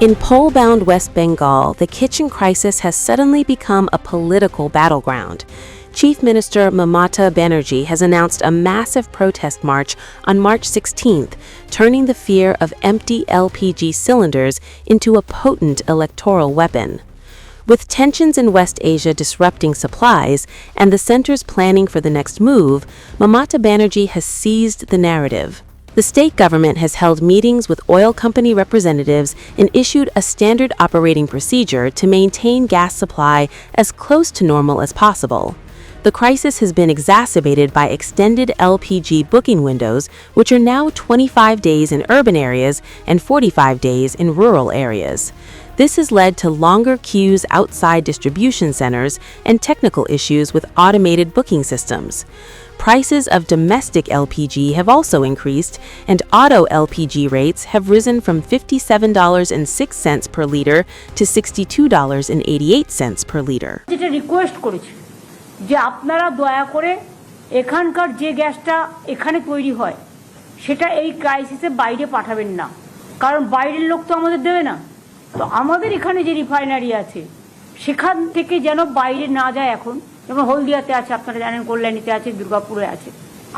In pole-bound West Bengal, the kitchen crisis has suddenly become a political battleground. Chief Minister Mamata Banerjee has announced a massive protest march on March 16th, turning the fear of empty LPG cylinders into a potent electoral weapon. With tensions in West Asia disrupting supplies and the center's planning for the next move, Mamata Banerjee has seized the narrative. The state government has held meetings with oil company representatives and issued a standard operating procedure to maintain gas supply as close to normal as possible. The crisis has been exacerbated by extended LPG booking windows, which are now 25 days in urban areas and 45 days in rural areas. This has led to longer queues outside distribution centers and technical issues with automated booking systems. Prices of domestic LPG have also increased, and auto LPG rates have risen from $57.06 per liter to $62.88 per liter. যেটা request করেছি যে আপনারা দয়া করে এখানকার যে গ্যাসটা এখানে তৈরি হয় সেটা এই ক্রাইসিসে বাইরে পাঠাবেন না, কারণ বাইরের লোক তো আমাদের দেবে না। তো আমাদের এখানে যে রিফাইনারি আছে সেখান থেকে যেন বাইরে না যায়। এখন যেমন হলদিয়াতে আছে, আপনারা জানেন, কল্যাণীতে আছে, দুর্গাপুরে আছে।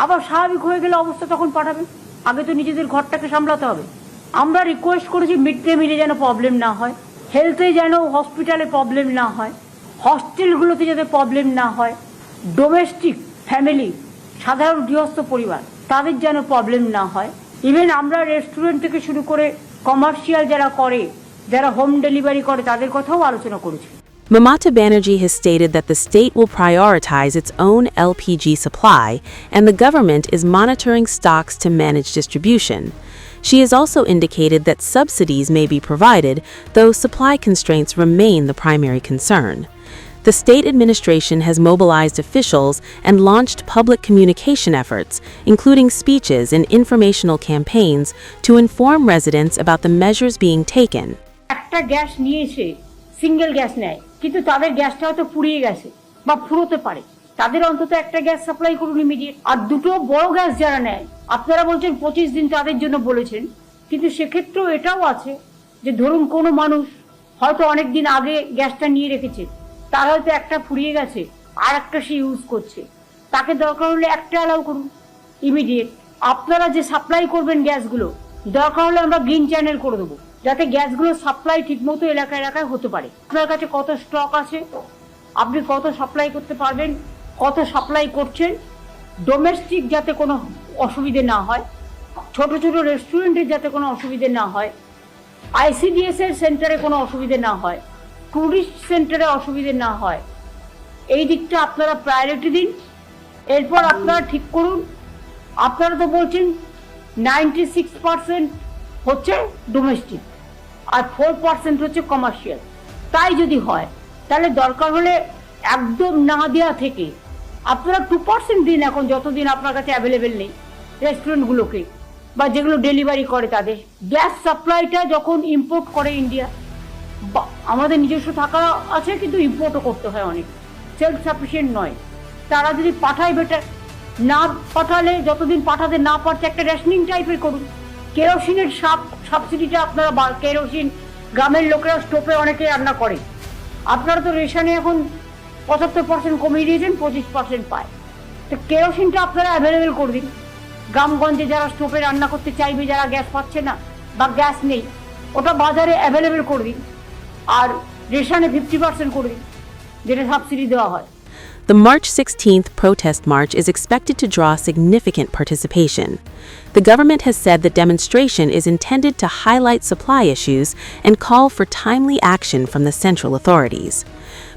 আবার স্বাভাবিক হয়ে গেলে অবস্থা তখন পাঠাবেন। আগে তো নিজেদের ঘরটাকে সামলাতে হবে। আমরা রিকোয়েস্ট করেছি মিড ডে মিলে যেন প্রবলেম না হয়, হেলথে যেন হসপিটালে প্রবলেম না হয়, হস্টেলগুলোতে যাতে প্রবলেম না হয়, ডোমেস্টিক ফ্যামিলি সাধারণ গৃহস্থ পরিবার তাদের যেন প্রবলেম না হয়। ইভেন আমরা রেস্টুরেন্ট থেকে শুরু করে কমার্শিয়াল যারা করে, যারা হোম ডেলিভারি করে, তাদের কথাও আলোচনা করেছি। Mamata Banerjee has stated that the state will prioritize its own LPG supply, and the government is monitoring stocks to manage distribution. She has also indicated that subsidies may be provided, though supply constraints remain the primary concern. The state administration has mobilized officials and launched public communication efforts, including speeches and informational campaigns, to inform residents about the measures being taken. একটা gas নিয়েছে, single gas নেয়, কিন্তু তাদের গ্যাসটা হয়তো ফুরিয়ে গেছে বা ফুরোতে পারে, তাদের অন্তত একটা গ্যাস সাপ্লাই করুন ইমিডিয়েট। আর দুটো বড় গ্যাস যারা নেয়, আপনারা বলছেন 25 দিন তাদের জন্য বলেছেন, কিন্তু সেক্ষেত্রেও এটাও আছে যে ধরুন কোনো মানুষ হয়তো অনেক দিন আগে গ্যাসটা নিয়ে রেখেছে, তার হয়তো একটা ফুরিয়ে গেছে আর একটা সে ইউজ করছে, তাকে দরকার হলে একটা অ্যালাউ করুন ইমিডিয়েট। আপনারা যে সাপ্লাই করবেন গ্যাসগুলো, দরকার হলে আমরা গ্রিন চ্যানেল করে দেবো, যাতে গ্যাসগুলো সাপ্লাই ঠিকমতো এলাকায় এলাকায় হতে পারে। আপনার কাছে কত স্টক আছে, আপনি কত সাপ্লাই করতে পারবেন, কত সাপ্লাই করছেন, ডোমেস্টিক যাতে কোনো অসুবিধে না হয়, ছোট ছোট রেস্টুরেন্টের যাতে কোনো অসুবিধে না হয়, আইসিডিএস এর সেন্টারে কোনো অসুবিধে না হয়, টুরিস্ট সেন্টারে অসুবিধে না হয়, এই দিকটা আপনারা প্রায়োরিটি দিন। এরপর আপনারা ঠিক করুন। আপনারা তো বলছেন 96% হচ্ছে ডোমেস্টিক আর 4% হচ্ছে কমার্শিয়াল। তাই যদি হয় তাহলে দরকার হলে একদম না দেওয়া থেকে আপনারা 2% দিন, এখন যতদিন আপনার কাছে অ্যাভেলেবেল নেই রেস্টুরেন্টগুলোকে বা যেগুলো ডেলিভারি করে তাদের। গ্যাস সাপ্লাইটা যখন ইম্পোর্ট করে ইন্ডিয়া, আমাদের নিজস্ব থাকা আছে কিন্তু ইম্পোর্টও করতে হয়, অনেক সেলফ সাফিসিয়েন্ট নয়। তারা যদি পাঠায় বেটার, না পাঠালে যতদিন পাঠাতে না পারছে একটা রেশনিং টাইপের করুন। কেরোসিনের সাবসিডিটা আপনারা, কেরোসিন গ্রামের লোকেরা স্টোভে অনেকে রান্না করে, আপনারা তো রেশনে এখন 75% কমিয়ে দিয়েছেন, 25% পায়। তো কেরোসিনটা আপনারা অ্যাভেলেবেল করে দিন। গ্রামগঞ্জে যারা স্টোভে রান্না করতে চাইবে, যারা গ্যাস পাচ্ছে না বা গ্যাস নেই, ওটা বাজারে অ্যাভেলেবেল করে দিন। আর রেশনে 50% করে দিন, যেটা সাবসিডি দেওয়া হয়। The March 16th protest march is expected to draw significant participation. The government has said the demonstration is intended to highlight supply issues and call for timely action from the central authorities.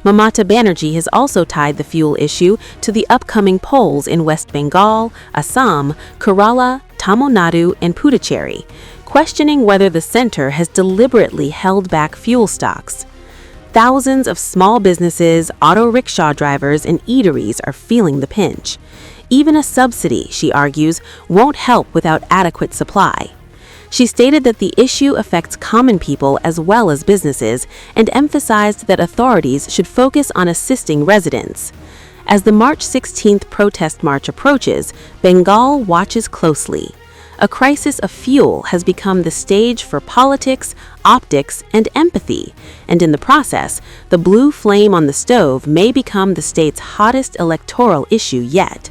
Mamata Banerjee has also tied the fuel issue to the upcoming polls in West Bengal, Assam, Kerala, Tamil Nadu, and Puducherry, questioning whether the center has deliberately held back fuel stocks. Thousands of small businesses, auto rickshaw drivers, and eateries are feeling the pinch. Even a subsidy, she argues, won't help without adequate supply. She stated that the issue affects common people as well as businesses and emphasized that authorities should focus on assisting residents. As the March 16th protest march approaches, Bengal watches closely. a crisis of fuel has become the stage for politics, optics, and empathy, and in the process, the blue flame on the stove may become the state's hottest electoral issue yet.